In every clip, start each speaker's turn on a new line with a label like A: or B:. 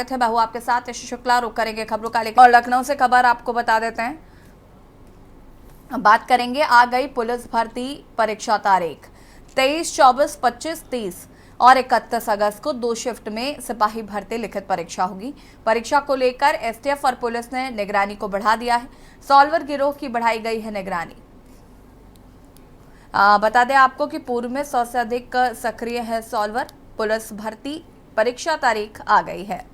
A: है। मैं हूं आपके साथ यश शुक्ला। रुक करेंगे खबरों का लेकर और लखनऊ से खबर आपको बता देते हैं। बात करेंगे आ गई पुलिस भर्ती परीक्षा तारीख 23, 24, 25, 30 और 31 अगस्त को 2 शिफ्ट में सिपाही भर्ती लिखित परीक्षा होगी। परीक्षा को लेकर एसटीएफ और पुलिस ने निगरानी को बढ़ा दिया है। सॉल्वर गिरोह की बढ़ाई गई है निगरानी। बता दें आपको कि पूर्व में 100 से अधिक सक्रिय है सॉल्वर। पुलिस भर्ती परीक्षा तारीख आ गई है।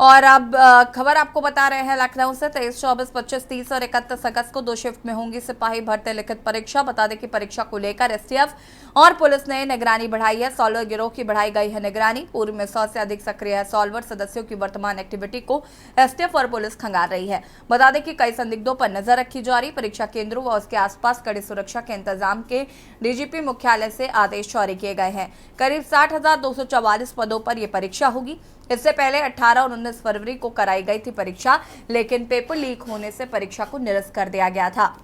A: और अब खबर आपको बता रहे हैं लखनऊ से 23, 24, 25, 30 और 31 अगस्त को 2 शिफ्ट में होंगी सिपाही भर्ती लिखित परीक्षा। बता दें कि परीक्षा को लेकर एसटीएफ और पुलिस ने निगरानी बढ़ाई है। सॉल्वर गिरोह की बढ़ाई गई है निगरानी। पूर्व में 100 से अधिक सक्रिय है सॉल्वर। सदस्यों की वर्तमान एक्टिविटी को एसटीएफ और पुलिस खंगाल रही है। बता दें कि कई संदिग्धों पर नजर रखी जा रही। परीक्षा केंद्रों व उसके आसपास कड़ी सुरक्षा के इंतजाम के डीजीपी मुख्यालय से आदेश जारी किए गए हैं। करीब 60,244 पदों पर यह परीक्षा होगी। इससे पहले 18 और 19 फरवरी को कराई गई थी परीक्षा, लेकिन पेपर लीक होने से परीक्षा को निरस्त कर दिया गया था।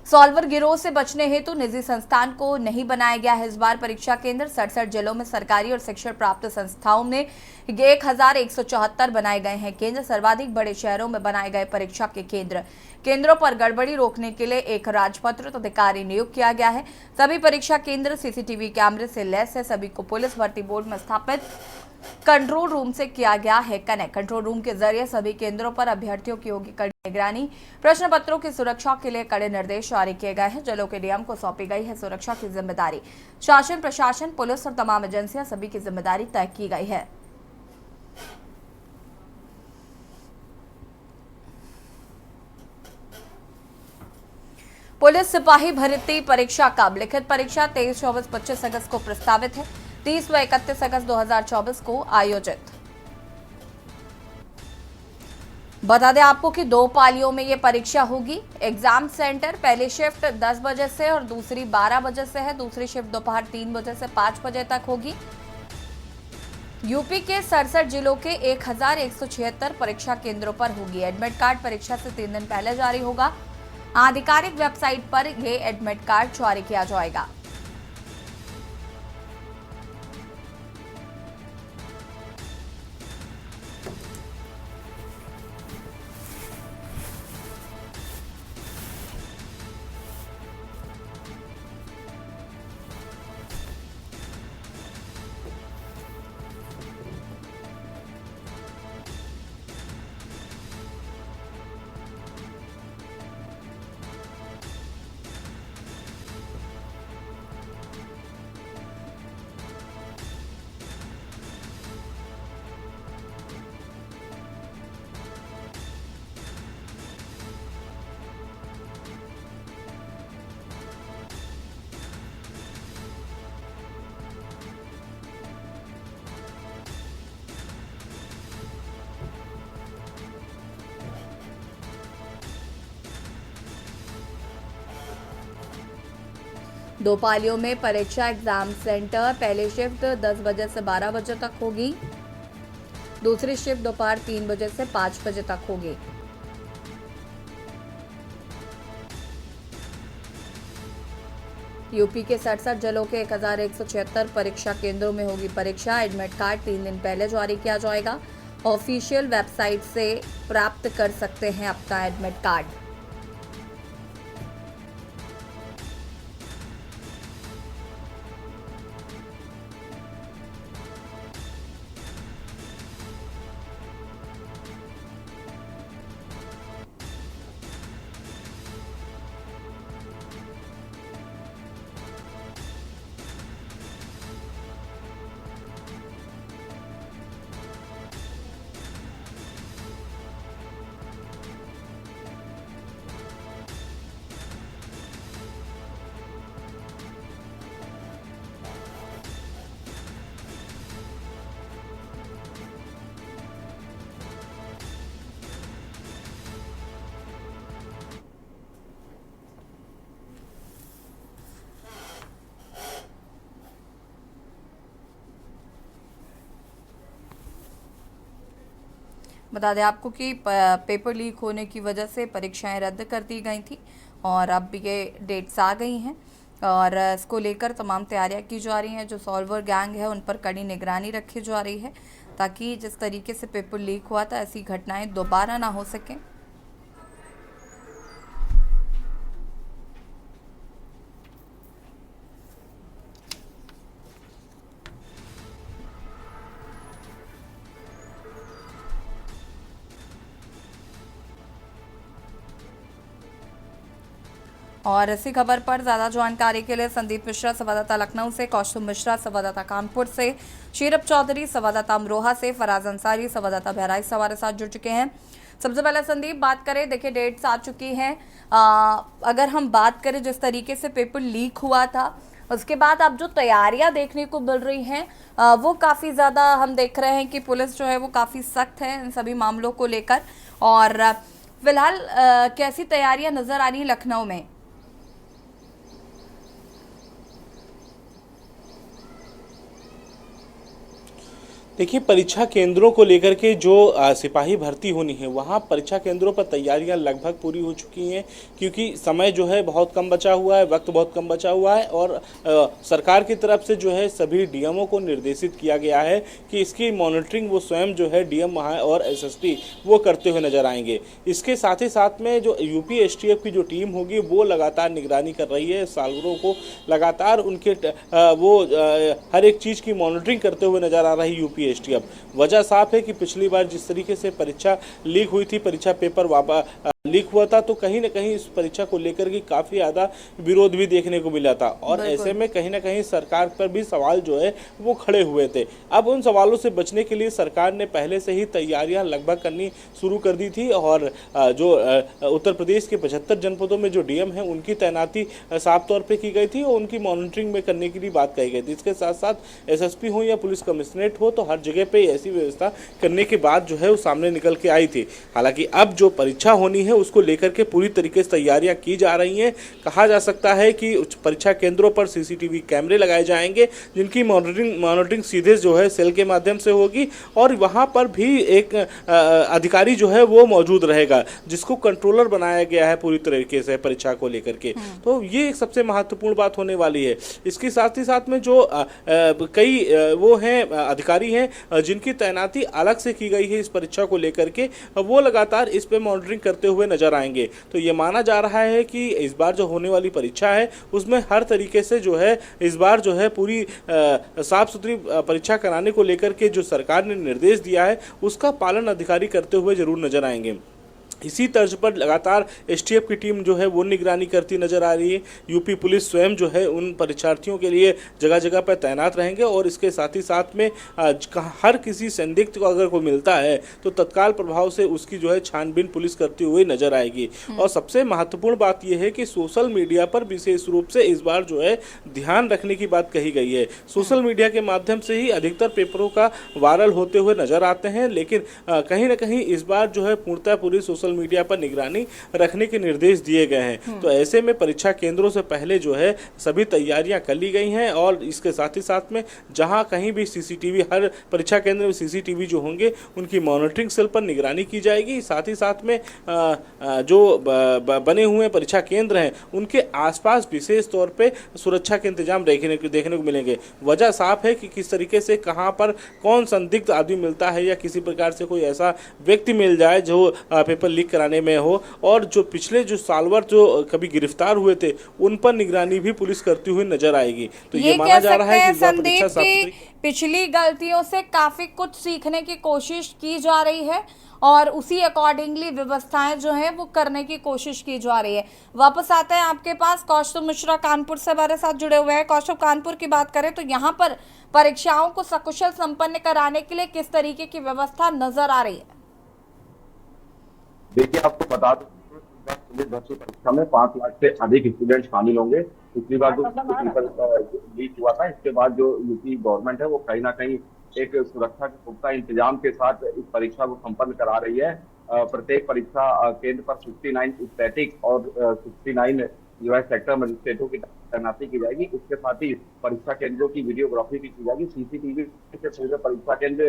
A: सॉल्वर गिरोह से बचने हेतु निजी संस्थान को नहीं बनाया गया है इस बार परीक्षा केंद्र। 67 जिलों में सरकारी और शिक्षण प्राप्त संस्थाओं में 1174 बनाए गए हैं केंद्र। सर्वाधिक बड़े शहरों में बनाए गए परीक्षा के केंद्रों पर गड़बड़ी रोकने के लिए एक राजपत्रित अधिकारी नियुक्त किया गया है। सभी परीक्षा केंद्र सीसीटीवी कैमरे से लैस है। सभी को पुलिस भर्ती बोर्ड में स्थापित कंट्रोल रूम से किया गया है कनेक्ट। कंट्रोल रूम के जरिए सभी केंद्रों पर अभ्यर्थियों की होगी कड़ी निगरानी। प्रश्न पत्रों की सुरक्षा के लिए कड़े निर्देश जारी किए गए हैं। जिलों के डीएम को सौंपी गई है सुरक्षा की जिम्मेदारी। शासन, प्रशासन, पुलिस और तमाम एजेंसियां सभी की जिम्मेदारी तय की गई है। पुलिस सिपाही भर्ती परीक्षा कब? लिखित परीक्षा 23, 24, 25 अगस्त को प्रस्तावित है। 30 व 31 अगस्त 2024 को आयोजित। बता दें आपको कि 2 पालियों में ये परीक्षा होगी। एग्जाम सेंटर पहली शिफ्ट 10 बजे से और दूसरी 12 बजे से है। दूसरी शिफ्ट दोपहर 3 बजे से 5 बजे तक होगी। यूपी के 67 जिलों के 1176 परीक्षा केंद्रों पर होगी। एडमिट कार्ड परीक्षा से 3 दिन पहले जारी होगा। आधिकारिक वेबसाइट पर यह एडमिट कार्ड जारी किया जाएगा। दो पालियों में परीक्षा एग्जाम सेंटर पहली शिफ्ट 10 बजे से 12 बजे तक होगी। दूसरी शिफ्ट दोपहर 3 बजे से 5 बजे तक होगी। यूपी के 67 जिलों के 1176 परीक्षा केंद्रों में होगी परीक्षा। एडमिट कार्ड 3 दिन पहले जारी किया जाएगा। ऑफिशियल वेबसाइट से प्राप्त कर सकते हैं अपना एडमिट कार्ड। बता दें आपको कि पेपर लीक होने की वजह से परीक्षाएं रद्द कर दी गई थी और अब ये डेट्स आ गई हैं और इसको लेकर तमाम तैयारियां की जा रही हैं। जो सॉल्वर गैंग है उन पर कड़ी निगरानी रखी जा रही है ताकि जिस तरीके से पेपर लीक हुआ था ऐसी घटनाएं दोबारा ना हो सकें। और इसी खबर पर ज़्यादा जानकारी के लिए संदीप मिश्रा संवाददाता लखनऊ से, कौस्तुभ मिश्रा संवाददाता कानपुर से, शीरप चौधरी संवाददाता अमरोहा से, फराज अंसारी संवाददाता बहराइच हमारे साथ जुड़ चुके हैं। सबसे पहले संदीप बात करें, देखिए डेट्स आ चुकी हैं। अगर हम बात करें जिस तरीके से पेपर लीक हुआ था उसके बाद अब जो तैयारियां देखने को मिल रही हैं वो काफ़ी ज़्यादा हम देख रहे हैं कि पुलिस जो है वो काफ़ी सख्त है इन सभी मामलों को लेकर। और फिलहाल कैसी तैयारियां नज़र आ रही हैं लखनऊ में?
B: देखिए, परीक्षा केंद्रों को लेकर के जो सिपाही भर्ती होनी है वहाँ परीक्षा केंद्रों पर तैयारियां लगभग पूरी हो चुकी हैं, क्योंकि समय जो है बहुत कम बचा हुआ है, वक्त बहुत कम बचा हुआ है। और सरकार की तरफ से जो है सभी डीएमओ को निर्देशित किया गया है कि इसकी मॉनिटरिंग वो स्वयं जो है डीएम वहाँ और एसएसपी वो करते हुए नजर आएंगे। इसके साथ ही साथ में जो यूपी एसटीएफ की जो टीम होगी वो लगातार निगरानी कर रही है, सालवरों को लगातार उनके हर एक चीज़ की मॉनिटरिंग करते हुए नजर आ रही यूपी एसटीएफ। वजह साफ है कि पिछली बार जिस तरीके से परीक्षा लीक हुई थी, परीक्षा पेपर लीक हुआ था, तो कहीं ना कहीं इस परीक्षा को लेकर के काफ़ी ज़्यादा विरोध भी देखने को मिला था और ऐसे में कहीं ना कहीं सरकार पर भी सवाल जो है वो खड़े हुए थे। अब उन सवालों से बचने के लिए सरकार ने पहले से ही तैयारियां लगभग करनी शुरू कर दी थी और जो उत्तर प्रदेश के 75 जनपदों में जो डीएम है उनकी तैनाती साफ तौर पर की गई थी और उनकी मॉनिटरिंग में करने की भी बात कही गई थी। इसके साथ साथ एसएसपी हो या पुलिस कमिश्नरेट हो, तो हर जगह पर ऐसी व्यवस्था करने के बाद जो है वो सामने निकल के आई थी। हालांकि अब जो परीक्षा होनी है उसको लेकर के पूरी तरीके से तैयारियां की जा रही हैं। कहा जा सकता है कि परीक्षा केंद्रों पर सीसीटीवी कैमरे लगाए जाएंगे जिनकी मॉनिटरिंग सीधे जो है सेल के माध्यम से होगी और वहां पर भी एक अधिकारी जो है वो मौजूद रहेगा जिसको कंट्रोलर बनाया गया है पूरी तरीके से परीक्षा को लेकर के। तो ये एक सबसे महत्वपूर्ण बात होने वाली है। इसके साथ ही साथ में जो कई वो हैं अधिकारी हैं जिनकी तैनाती अलग से की गई है इस परीक्षा को लेकर के, वो लगातार इस पे मॉनिटरिंग करते हुए नजर आएंगे। तो ये माना जा रहा है कि इस बार जो होने वाली परीक्षा है उसमें हर तरीके से जो है इस बार जो है पूरी साफ सुथरी परीक्षा कराने को लेकर के जो सरकार ने निर्देश दिया है उसका पालन अधिकारी करते हुए जरूर नजर आएंगे। इसी तर्ज पर लगातार एसटीएफ की टीम जो है वो निगरानी करती नजर आ रही है। यूपी पुलिस स्वयं जो है उन परीक्षार्थियों के लिए जगह जगह पर तैनात रहेंगे और इसके साथ ही साथ में हर किसी संदिग्ध को अगर कोई मिलता है तो तत्काल प्रभाव से उसकी जो है छानबीन पुलिस करती हुई नजर आएगी। और सबसे महत्वपूर्ण बात यह है कि सोशल मीडिया पर विशेष रूप से इस बार जो है ध्यान रखने की बात कही गई है। सोशल मीडिया के माध्यम से ही अधिकतर पेपरों का वायरल होते हुए नजर आते हैं, लेकिन कहीं ना कहीं इस बार जो है पूर्णतः पूरी सोशल मीडिया पर निगरानी रखने के निर्देश दिए गए हैं। तो ऐसे में परीक्षा केंद्रों से पहले जो है सभी तैयारियां कर ली गई हैं और इसके साथ ही साथ में जहां कहीं भी सीसीटीवी, हर परीक्षा केंद्र में सीसीटीवी जो होंगे उनकी मॉनिटरिंग सेल पर निगरानी की जाएगी। साथ ही साथ में जो बने हुए परीक्षा केंद्र हैं उनके आसपास विशेष तौर पे सुरक्षा के इंतजाम देखने को मिलेंगे। वजह साफ है कि किस तरीके से कहां पर कौन संदिग्ध आदमी मिलता है या किसी प्रकार से कोई ऐसा व्यक्ति मिल जाए जो पेपर लीक कराने में हो, और जो पिछले जो सालवर जो कभी गिरफ्तार हुए थे उन पर निगरानी भी पुलिस करती हुई नजर आएगी। तो ये माना जा रहा है कि
A: संदीप की पिछली गलतियों से काफी कुछ सीखने की कोशिश की जा रही है और उसी अकॉर्डिंगली व्यवस्थाएं जो है वो करने की कोशिश की जा रही है। वापस आते हैं आपके पास, कौस्तुभ मिश्रा कानपुर से हमारे साथ जुड़े हुए हैं। कौस्तुभ, कानपुर की बात करें तो यहाँ पर परीक्षाओं को सकुशल संपन्न कराने के लिए किस तरीके की व्यवस्था नजर आ रही है?
C: देखिए, आपको बता दूं पुलिस भर्ती परीक्षा में 5 लाख से अधिक स्टूडेंट शामिल होंगे। पिछली बार जो पेपर लीक हुआ था इसके बाद जो यूपी गवर्नमेंट है वो कहीं ना कहीं एक सुरक्षा के पुख्ता इंतजाम के साथ इस परीक्षा को संपन्न करा रही है। प्रत्येक परीक्षा केंद्र पर 69 स्टैटिक और 69 जो है सेक्टर मजिस्ट्रेटों की तैनाती की जाएगी। इसके साथ ही परीक्षा केंद्रों की वीडियोग्राफी भी की जाएगी। सीसीटीवी से पूरे परीक्षा केंद्र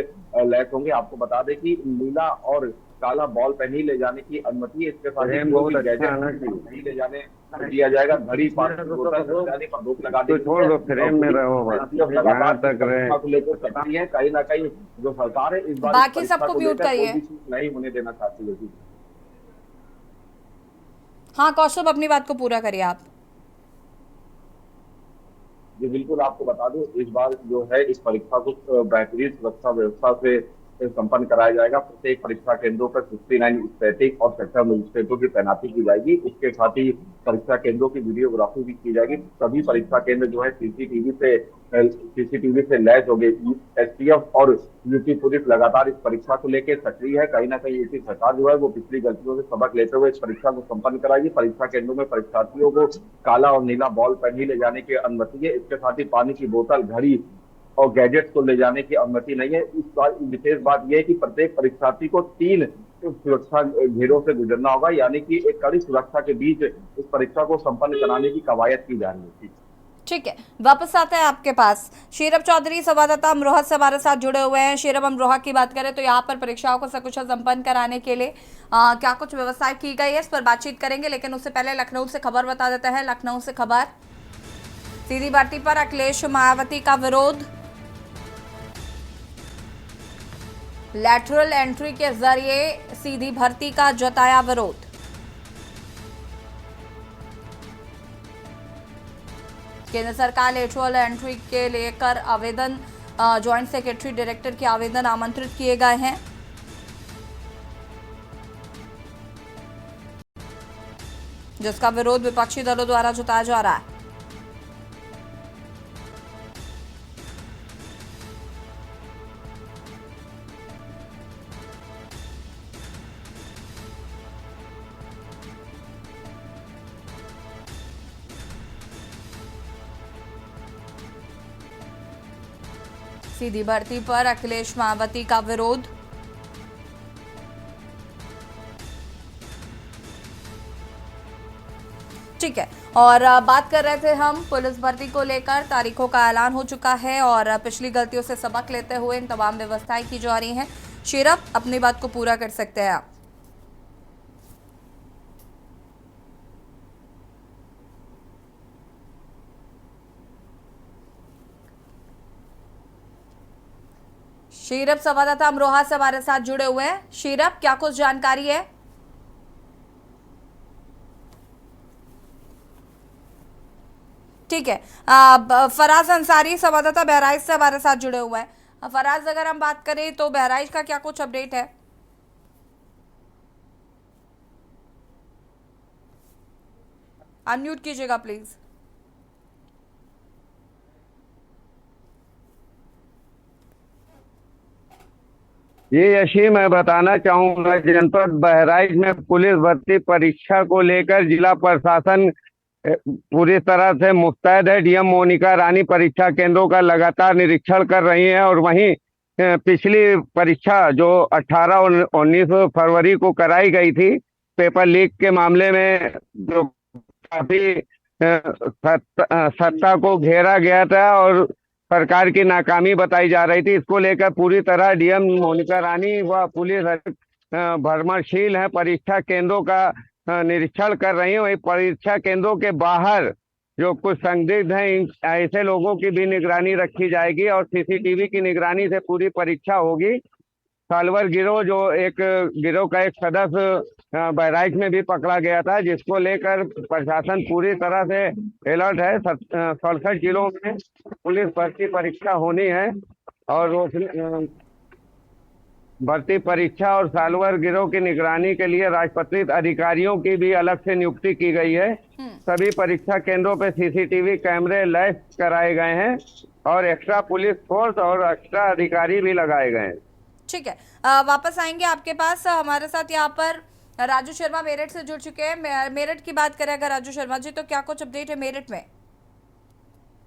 C: लैस होंगे। आपको बता दें कि नीला और काला बॉल पेन ही ले जाने की अनुमति है। इसके साथ ही कोई भी गैजेट नहीं ले जाने दिया जाएगा। घड़ी, पानी की बोतल आदि पर रोक लगा दी
D: छोड़ दो, फ्रेम में रहो,
C: लगातार
D: तक रहे।
C: परीक्षा को लेकर सक्रिय है। कहीं ना कहीं जो सरकार है इस बार
A: बाकी सबको म्यूट करिए।
C: कोई भी चीज नहीं होने देना चाहती है।
A: हाँ कौशल, अपनी बात को पूरा करिए आप।
C: जी बिल्कुल, आपको बता दूं इस बार जो है इस परीक्षा को बेहतरीन सुरक्षा व्यवस्था से संपन्न कराया जाएगा। प्रत्येक परीक्षा केंद्रों पर 69 स्टैटिक और सेक्टर मजिस्ट्रेटों की तैनाती की जाएगी। इसके साथ ही परीक्षा केंद्रों की वीडियोग्राफी भी की जाएगी। सभी परीक्षा केंद्र जो है सीसीटीवी से लैस हो गए। एसटीएफ और यूपी पुलिस लगातार इस परीक्षा को लेकर सक्रिय है। कहीं ना कहीं यूपी सरकार जो है वो पिछली गलतियों से सबक लेते हुए इस परीक्षा को संपन्न कराएगी। परीक्षा केंद्रों में परीक्षार्थियों को काला और नीला बॉल पेन ही ले जाने की अनुमति है। इसके साथ ही पानी की बोतल, घड़ी और गैजेट्स को ले जाने की अनुमति नहीं है। इस बार विशेष बात यह है कि प्रत्येक परीक्षार्थी को 3 सुरक्षा घेरों से गुजरना होगा, यानी कि एक कड़ी सुरक्षा के बीच इस परीक्षा को संपन्न कराने की कवायद की जा रही है।
A: ठीक है, वापस आते हैं आपके पास। शेरब चौधरी संवाददाता अमरोहा से हमारे साथ जुड़े हुए हैं। शेरब, अमरोहा की बात करें तो यहाँ पर परीक्षाओं को सकुशल संपन्न कराने के लिए क्या कुछ व्यवस्था की गई है, इस पर बातचीत करेंगे। लेकिन उससे पहले लखनऊ से खबर बता देते हैं। लखनऊ से खबर, सीधी भर्ती पर अखिलेश मायावती का विरोध। लैटरल एंट्री के जरिए सीधी भर्ती का जताया विरोध। केंद्र सरकार लेटरल एंट्री के लेकर आवेदन, ज्वाइंट सेक्रेटरी डायरेक्टर के आवेदन आमंत्रित किए गए हैं। जिसका विरोध विपक्षी दलों द्वारा जताया जा रहा है। सीधी भर्ती पर अखिलेश मायावती का विरोध। ठीक है, और बात कर रहे थे हम पुलिस भर्ती को लेकर। तारीखों का ऐलान हो चुका है और पिछली गलतियों से सबक लेते हुए इन तमाम व्यवस्थाएं की जा रही हैं। शेरब, अपनी बात को पूरा कर सकते हैं आप। शेरब संवाददाता अमरोहा से हमारे साथ जुड़े हुए हैं। शेरब, क्या कुछ जानकारी है? ठीक है, फराज अंसारी संवाददाता बहराइच से हमारे साथ जुड़े हुए हैं। फराज, अगर हम बात करें तो बहराइच का क्या कुछ अपडेट है? अनम्यूट कीजिएगा प्लीज।
D: ये यशी मैं बताना चाहूंगा, जनपद बहराइच में पुलिस भर्ती परीक्षा को लेकर जिला प्रशासन पूरी तरह से मुस्तैद है। डीएम मोनिका रानी परीक्षा केंद्रों का लगातार निरीक्षण कर रही हैं और वहीं पिछली परीक्षा जो 18 और 19 फरवरी को कराई गई थी, पेपर लीक के मामले में जो काफी सत्ता को घेरा गया था और सरकार की नाकामी बताई जा रही थी, इसको लेकर पूरी तरह डीएम मोनिका रानी व पुलिस भ्रमणशील है, परीक्षा केंद्रों का निरीक्षण कर रही है। वही परीक्षा केंद्रों के बाहर जो कुछ संदिग्ध हैं, ऐसे लोगों की भी निगरानी रखी जाएगी और सीसीटीवी की निगरानी से पूरी परीक्षा होगी। सालवर गिरोह, जो एक गिरोह का एक सदस्य बहराइच में भी पकड़ा गया था, जिसको लेकर प्रशासन पूरी तरह से अलर्ट है। 67 जिलों में पुलिस भर्ती परीक्षा होनी है और भर्ती परीक्षा और सालवर गिरोह की निगरानी के लिए राजपत्रित अधिकारियों की भी अलग से नियुक्ति की गई है। सभी परीक्षा केंद्रों पे सीसीटीवी कैमरे लैस कराए गए हैं और एक्स्ट्रा पुलिस फोर्स और एक्स्ट्रा अधिकारी भी लगाए गए हैं।
A: ठीक है, वापस आएंगे आपके पास। हमारे साथ यहाँ पर राजू शर्मा मेरठ से जुड़ चुके हैं। मेरठ की बात करें अगर राजू शर्मा जी, तो क्या कुछ अपडेट है मेरठ में?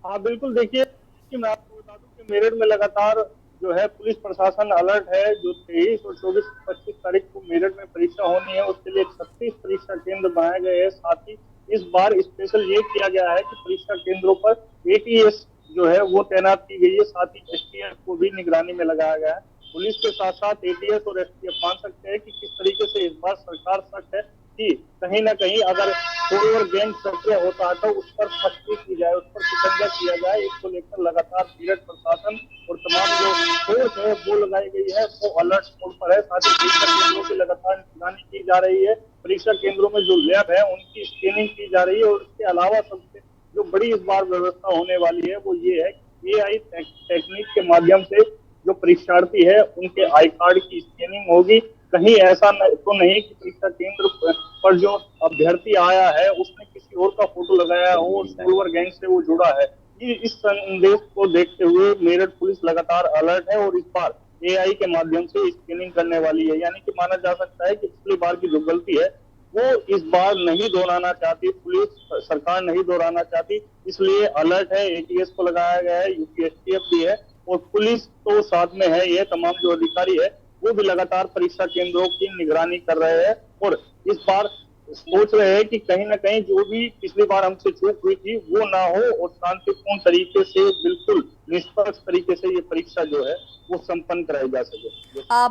E: हाँ बिल्कुल, देखिए कि मैं आपको बता दूं कि मेरठ में लगातार जो है पुलिस प्रशासन अलर्ट है। जो 23 और 24-25 तारीख को मेरठ में परीक्षा होनी है, उसके लिए 36 परीक्षा केंद्र बनाए गए हैं। साथ ही इस बार स्पेशल ये किया गया है कि परीक्षा केंद्रों पर एटीएस जो है वो तैनात की गई है, साथ ही एसटीएफ को भी निगरानी में लगाया गया है। पुलिस के साथ साथ एटीएस और एसटीएफ मान सकते हैं कि किस तरीके से इस बार सरकार सख्त है कि कहीं ना कहीं अगर कोई और गैंग सक्रिय होता है तो उस पर सख्ती की जाए, उस पर शिकंजा किया जाए। इसको लेकर लगातार मेरठ प्रशासन और तमाम जो फोर्स है वो लगाई गई है, वो अलर्ट मोड पर है। साथ ही परीक्षा केंद्रों की लगातार निगरानी की जा रही है। परीक्षा केंद्रों में जो लैब है उनकी स्कैनिंग की जा रही है और इसके अलावा सबसे जो बड़ी इस बार व्यवस्था होने वाली है वो ये है कि एआई टेक्निक के माध्यम से जो परीक्षार्थी है उनके आई कार्ड की स्कैनिंग होगी। कहीं ऐसा तो नहीं कि परीक्षा केंद्र पर जो अभ्यर्थी आया है उसने किसी और का फोटो लगाया हो और सोलवर गैंग से वो जुड़ा है। ये इस संदेश को देखते हुए मेरठ पुलिस लगातार अलर्ट है और इस बार एआई के माध्यम से स्कैनिंग करने वाली है। यानी कि माना जा सकता है कि पिछली बार की जो गलती है वो इस बार नहीं दोहराना चाहती, पुलिस सरकार नहीं दोहराना चाहती, इसलिए अलर्ट है। एटीएस को लगाया गया है, यूपी एसटीएफ भी है और पुलिस तो साथ में है। ये तमाम जो अधिकारी है वो भी लगातार परीक्षा केंद्रों की निगरानी कर रहे हैं और इस बार सोच रहे हैं कि कहीं ना कहीं जो भी पिछली बार हमसे चूक हुई थी वो ना हो और शांतिपूर्ण तरीके से, बिल्कुल निष्पक्ष तरीके से ये परीक्षा जो है वो संपन्न कराई जा सके।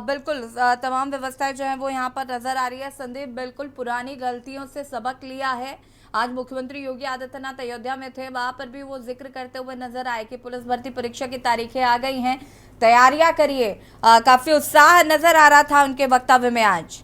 A: बिल्कुल तमाम व्यवस्थाएं जो है वो यहाँ पर नजर आ रही है। संदीप, बिल्कुल पुरानी गलतियों से सबक लिया है। आज मुख्यमंत्री योगी आदित्यनाथ अयोध्या में थे, वहां पर भी वो जिक्र करते हुए नजर आए कि पुलिस भर्ती परीक्षा की तारीखें आ गई हैं, तैयारियां करिए। काफी उत्साह नजर आ रहा था उनके वक्तव्य में आज।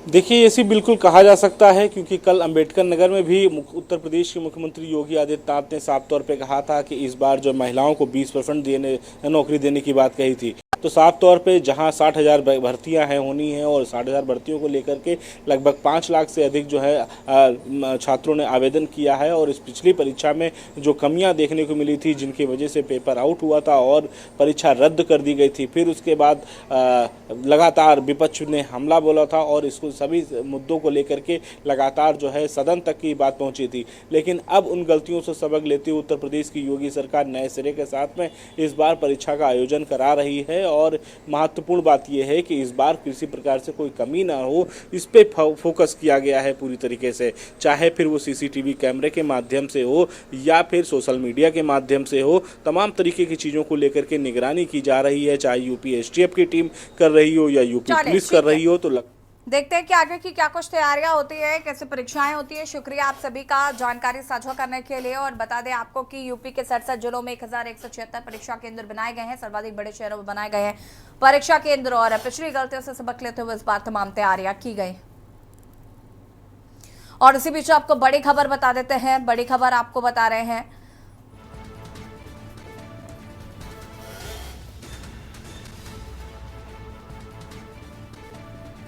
B: देखिए, ऐसी बिल्कुल कहा जा सकता है क्योंकि कल अंबेडकर नगर में भी उत्तर प्रदेश के मुख्यमंत्री योगी आदित्यनाथ ने साफ तौर पे कहा था कि इस बार जो महिलाओं को 20% नौकरी देने की बात कही थी। तो साफ तौर पे जहां 60,000 भर्तियां हैं होनी हैं और 60,000 भर्तियों को लेकर के लगभग 5 लाख से अधिक जो है छात्रों ने आवेदन किया है और इस पिछली परीक्षा में जो कमियां देखने को मिली थी जिनकी वजह से पेपर आउट हुआ था और परीक्षा रद्द कर दी गई थी, फिर उसके बाद लगातार विपक्ष ने हमला बोला था और इसको सभी मुद्दों को लेकर के लगातार जो है सदन तक की बात पहुंची थी। लेकिन अब उन गलतियों से सबक लेते हुए उत्तर प्रदेश की योगी सरकार नए सिरे के साथ में इस बार परीक्षा का आयोजन करा रही है और महत्वपूर्ण बात यह है कि इस बार किसी प्रकार से कोई कमी ना हो, इस पे फोकस किया गया है पूरी तरीके से, चाहे फिर वो सीसीटीवी कैमरे के माध्यम से हो या फिर सोशल मीडिया के माध्यम से हो। तमाम तरीके की चीज़ों को लेकर के निगरानी की जा रही है, चाहे यूपी एसटीएफ की टीम कर रही हो या यूपी पुलिस कर रही हो। तो
A: देखते हैं कि आगे की क्या कुछ तैयारियां होती है, कैसे परीक्षाएं होती है। शुक्रिया आप सभी का जानकारी साझा करने के लिए। और बता दें आपको कि यूपी के 67 जिलों में 1176 परीक्षा केंद्र बनाए गए हैं, सर्वाधिक बड़े शहरों में बनाए गए हैं परीक्षा केंद्र और पिछली गलतियों से सबक लेते हुए इस बार तमाम तैयारियां की गई। और इसी बीच आपको बड़ी खबर बता देते हैं, बड़ी खबर आपको बता रहे हैं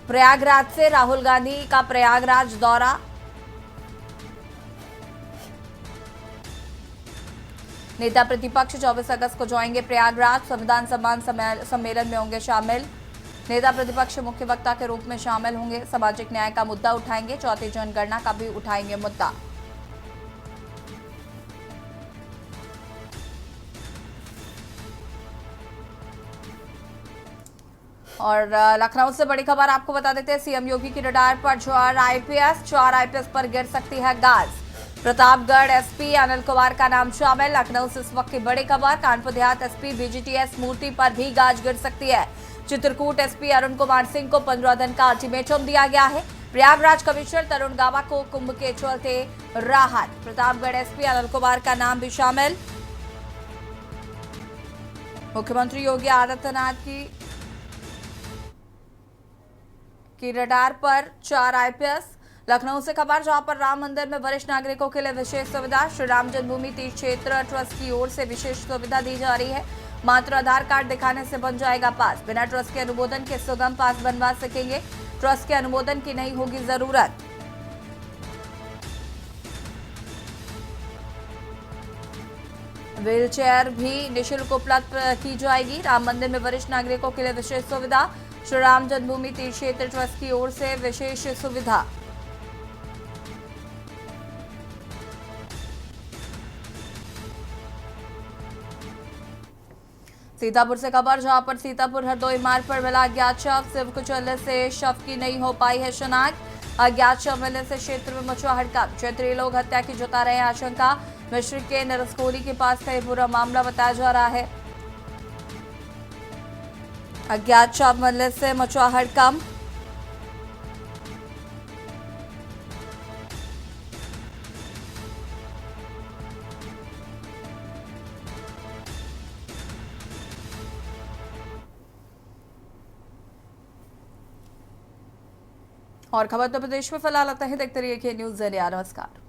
A: प्रयागराज से राहुल गांधी का प्रयागराज दौरा। नेता प्रतिपक्ष 24 अगस्त को जाएंगे प्रयागराज, संविधान सम्मान सम्मेलन में होंगे शामिल। नेता प्रतिपक्ष मुख्य वक्ता के रूप में शामिल होंगे, सामाजिक न्याय का मुद्दा उठाएंगे, चौथी जनगणना का भी उठाएंगे मुद्दा। और लखनऊ से बड़ी खबर आपको बता देते हैं, सीएम योगी की रडार पर 4 आईपीएस पर गिर सकती है गाज। प्रतापगढ़ एसपी अनिल कुमार का नाम शामिल। लखनऊ से इस वक्त की बड़ी खबर, कानपुर देहात एसपी बीजीटीएस मूर्ति पर भी गाज गिर सकती है। चित्रकूट एसपी अरुण कुमार सिंह को 15 दिन का अल्टीमेटम दिया गया है। प्रयागराज कमिश्नर तरुण गाबा को कुंभ के चलते राहत। प्रतापगढ़ एसपी अनिल कुमार का नाम भी शामिल। मुख्यमंत्री योगी आदित्यनाथ की रडार पर 4 आईपीएस। लखनऊ से खबर, जहां पर राम मंदिर में वरिष्ठ नागरिकों के लिए विशेष सुविधा। श्री राम जन्मभूमि तीर्थ क्षेत्र ट्रस्ट की ओर से विशेष सुविधा दी जा रही है। मात्र आधार कार्ड दिखाने से बन जाएगा पास। बिना ट्रस्ट के अनुमोदन के सुगम पास बनवा सकेंगे, ट्रस्ट के अनुमोदन की नहीं होगी जरूरत। व्हीलचेयर भी निःशुल्क उपलब्ध की जाएगी। राम मंदिर में वरिष्ठ नागरिकों के लिए विशेष सुविधा। श्री राम जन्मभूमि तीर्थ क्षेत्र ट्रस्ट की ओर से विशेष सुविधा। सीतापुर से खबर, जहां पर सीतापुर हरदोई मार्ग पर मिला अज्ञात शव। सिव कुचलने से शव की नहीं हो पाई है शनाख्त। अज्ञात शव मिलने से क्षेत्र में मचा हड़कंप। क्षेत्रीय लोग हत्या की जता रहे हैं आशंका। मिश्र के नरसकोली के पास का ये पूरा मामला बताया जा रहा है। अज्ञात शव मिलने से मचा हड़कंप। और खबर तो प्रदेश में फिलहाल आता है। देखते रहिए के न्यूज़ इंडिया। नमस्कार।